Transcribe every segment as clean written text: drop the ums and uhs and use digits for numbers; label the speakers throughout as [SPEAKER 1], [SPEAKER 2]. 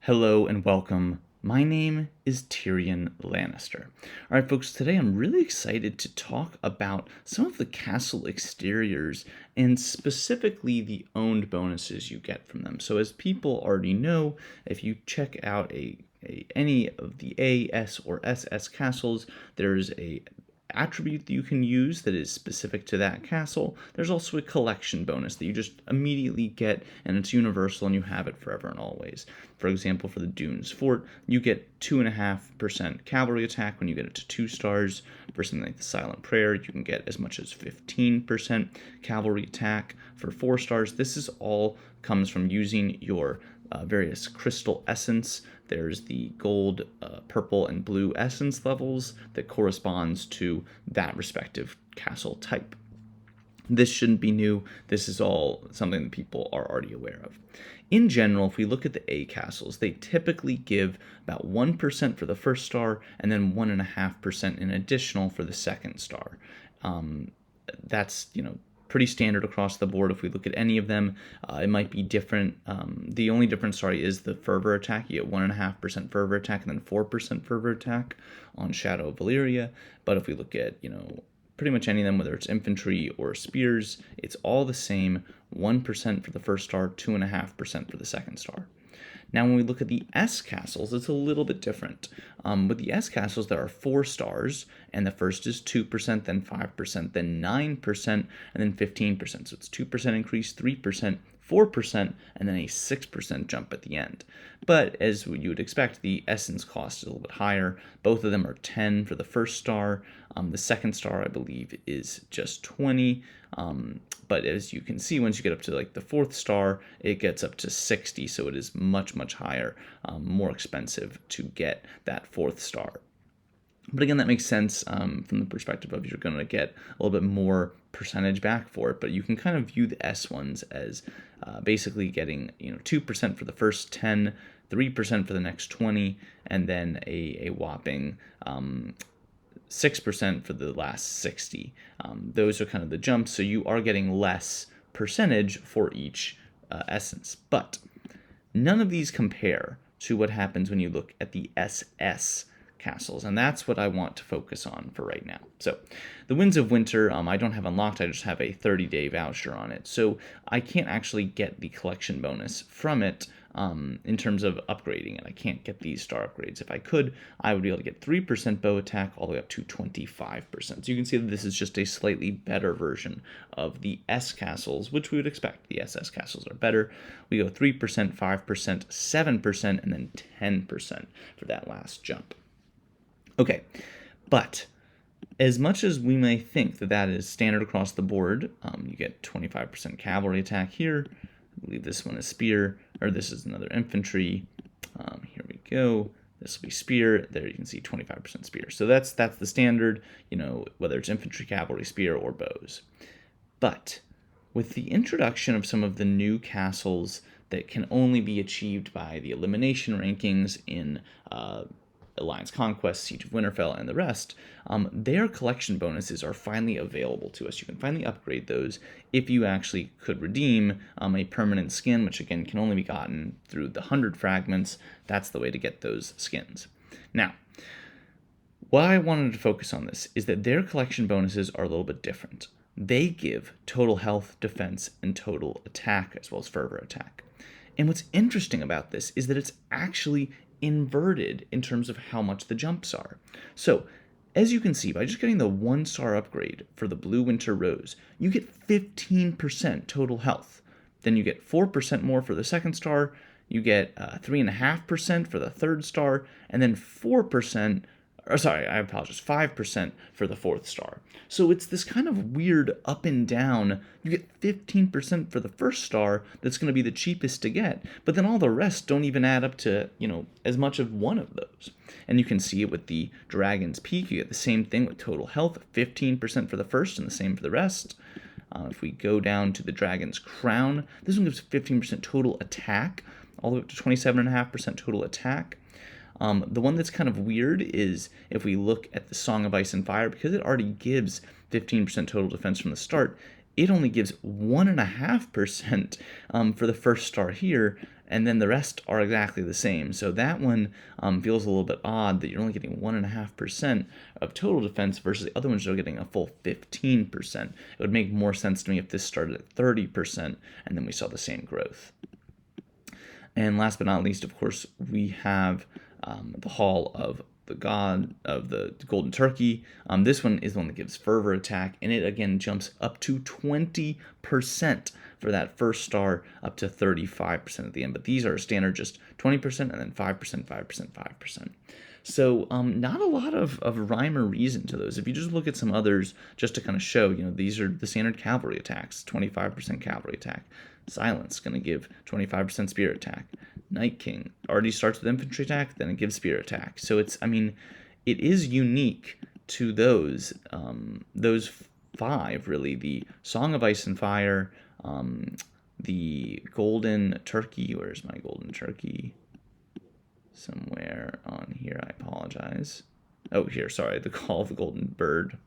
[SPEAKER 1] Hello and welcome. My name is TyrionLanstr. Alright folks, today I'm really excited to talk about some of the castle exteriors and specifically the owned bonuses you get from them. So as people already know, if you check out any of the A, S, or SS castles, there's a attribute that you can use that is specific to that castle. There's also a collection bonus that you just immediately get, and it's universal and you have it forever and always. For example, for the Dunes Fort, you get 2.5% cavalry attack when you get it to 2 stars. For something like the Silent Prayer, you can get as much as 15% cavalry attack for 4 stars. This is all comes from using your various crystal essence. There's the gold, purple, and blue essence levels that corresponds to that respective castle type. This shouldn't be new. This is all something that people are already aware of. In general, if we look at the A castles, they typically give about 1% for the first star and then 1.5% in additional for the second star. That's, pretty standard across the board. If we look at any of them, it might be different. The only difference, is the fervor attack. You get 1.5% fervor attack and then 4% fervor attack on Shadow of Valyria. But if we look at, pretty much any of them, whether it's infantry or spears, it's all the same. 1% for the first star, 2.5% for the second star. Now, when we look at the S castles, it's a little bit different. With the S castles, there are 4 stars, and the first is 2%, then 5%, then 9%, and then 15%. So it's 2% increase, 3%, 4%, and then a 6% jump at the end. But as you would expect, the essence cost is a little bit higher. Both of them are 10 for the first star. The second star, I believe, is just 20. But as you can see, once you get up to like the 4th star, it gets up to 60. So it is much, much higher, more expensive to get that 4th star. But again, that makes sense from the perspective of you're going to get a little bit more percentage back for it. But you can kind of view the S ones as basically getting 2% for the first 10, 3% for the next 20, and then a whopping 6% for the last 60. Those are kind of the jumps, so you are getting less percentage for each essence. But none of these compare to what happens when you look at the SS castles, and that's what I want to focus on for right now. So the Winds of Winter, I don't have unlocked. I just have a 30-day voucher on it, so I can't actually get the collection bonus from it in terms of upgrading it. I can't get these star upgrades. If I could, I would be able to get 3% bow attack all the way up to 25%. So you can see that this is just a slightly better version of the S castles, which we would expect. The SS castles are better. We go 3%, 5%, 7%, and then 10% for that last jump. Okay, but as much as we may think that that is standard across the board, you get 25% cavalry attack here. I believe this one is spear, or this is another infantry. Here we go. This will be spear. There you can see 25% spear. So that's the standard, whether it's infantry, cavalry, spear, or bows. But with the introduction of some of the new castles that can only be achieved by the elimination rankings in Alliance Conquest, Siege of Winterfell, and the rest, their collection bonuses are finally available to us. You can finally upgrade those if you actually could redeem a permanent skin, which again can only be gotten through the 100 fragments. That's the way to get those skins. Now, why I wanted to focus on this is that their collection bonuses are a little bit different. They give total health, defense, and total attack, as well as fervor attack. And what's interesting about this is that it's actually inverted in terms of how much the jumps are. So, as you can see, by just getting the 1-star upgrade for the Blue Winter Rose, you get 15% total health. Then you get 4% more for the second star, you get 3.5% for the third star, and then 5% for the 4th star. So it's this kind of weird up and down. You get 15% for the first star that's going to be the cheapest to get, but then all the rest don't even add up to, as much of one of those. And you can see it with the Dragon's Peak. You get the same thing with total health, 15% for the first and the same for the rest. If we go down to the Dragon's Crown, this one gives 15% total attack, all the way up to 27.5% total attack. The one that's kind of weird is if we look at the Song of Ice and Fire, because it already gives 15% total defense from the start, it only gives 1.5% for the first star here, and then the rest are exactly the same. So that one feels a little bit odd that you're only getting 1.5% of total defense versus the other ones are getting a full 15%. It would make more sense to me if this started at 30% and then we saw the same growth. And last but not least, of course, we have the Hall of the God of the Golden Turkey. This one is the one that gives Fervor attack, and it again jumps up to 20% for that first star, up to 35% at the end. But these are standard just 20% and then 5%, 5%, 5%. So not a lot of rhyme or reason to those. If you just look at some others, just to kind of show, these are the standard cavalry attacks, 25% cavalry attack. Silence, going to give 25% spear attack. Night King already starts with infantry attack, then it gives spear attack. So it is unique to those five, really. The Song of Ice and Fire, the Golden Turkey. Where's my Golden Turkey? Somewhere on here, I apologize. Oh, here, sorry, the Call of the Golden Bird.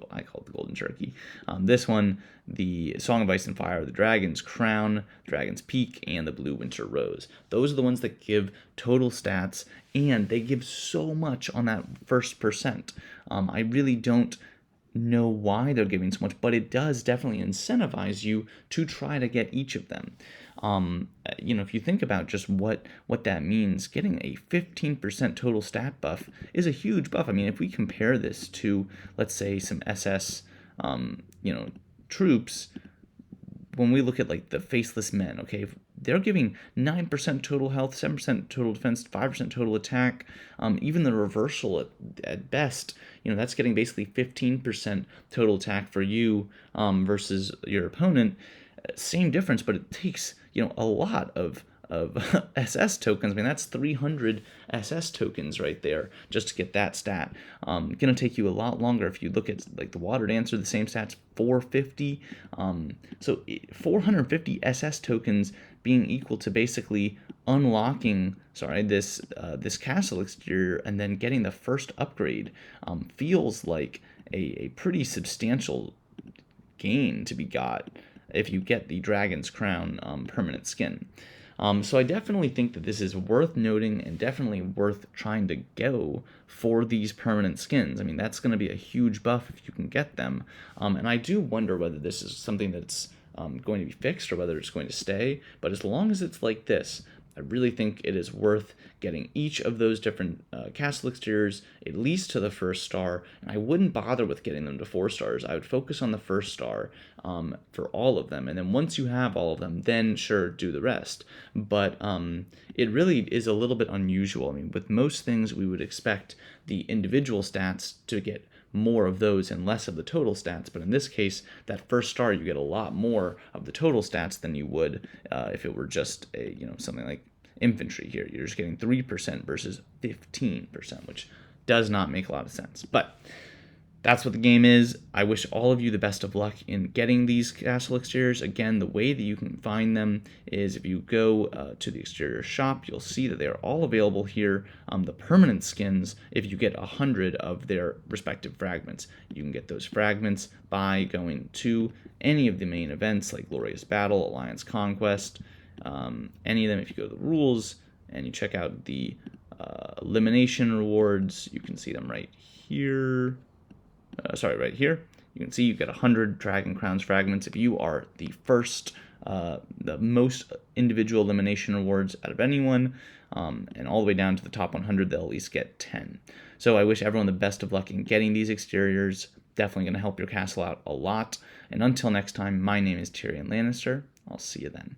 [SPEAKER 1] I call it the Golden Turkey. This one, the Song of Ice and Fire, the Dragon's Crown, Dragon's Peak, and the Blue Winter Rose. Those are the ones that give total stats, and they give so much on that first percent. I really don't know why they're giving so much, but it does definitely incentivize you to try to get each of them. If you think about just what that means, getting a 15% total stat buff is a huge buff. I mean, if we compare this to, let's say, some SS, troops, when we look at like the Faceless Men, okay, they're giving 9% total health, 7% total defense, 5% total attack. Even the reversal at best, that's getting basically 15% total attack for you versus your opponent. Same difference, but it takes a lot of SS tokens. I mean, that's 300 SS tokens right there just to get that stat. Gonna take you a lot longer if you look at like the Water Dancer, the same stats, 450. So 450 SS tokens being equal to basically unlocking this castle exterior and then getting the first upgrade feels like a pretty substantial gain to be got if you get the Dragon's Crown permanent skin. So I definitely think that this is worth noting and definitely worth trying to go for these permanent skins. I mean, that's going to be a huge buff if you can get them. And I do wonder whether this is something that's going to be fixed or whether it's going to stay. But as long as it's like this, I really think it is worth getting each of those different castle exteriors at least to the first star, and I wouldn't bother with getting them to 4 stars. I would focus on the first star for all of them, and then once you have all of them, then sure, do the rest. But it really is a little bit unusual. I mean, with most things, we would expect the individual stats to get more of those and less of the total stats, but in this case, that first star, you get a lot more of the total stats than you would if it were just something like infantry here. You're just getting 3% versus 15%, which does not make a lot of sense. But that's what the game is. I wish all of you the best of luck in getting these castle exteriors. Again, the way that you can find them is if you go to the exterior shop, you'll see that they are all available here. The permanent skins, if you get 100 of their respective fragments. You can get those fragments by going to any of the main events like Glorious Battle, Alliance Conquest, any of them. If you go to the rules and you check out the elimination rewards, you can see them right here. Right here. You can see you get 100 Dragon Crowns fragments if you are the first, the most individual elimination rewards out of anyone, and all the way down to the top 100, they'll at least get 10. So I wish everyone the best of luck in getting these exteriors. Definitely going to help your castle out a lot. And until next time, my name is TyrionLanstr. I'll see you then.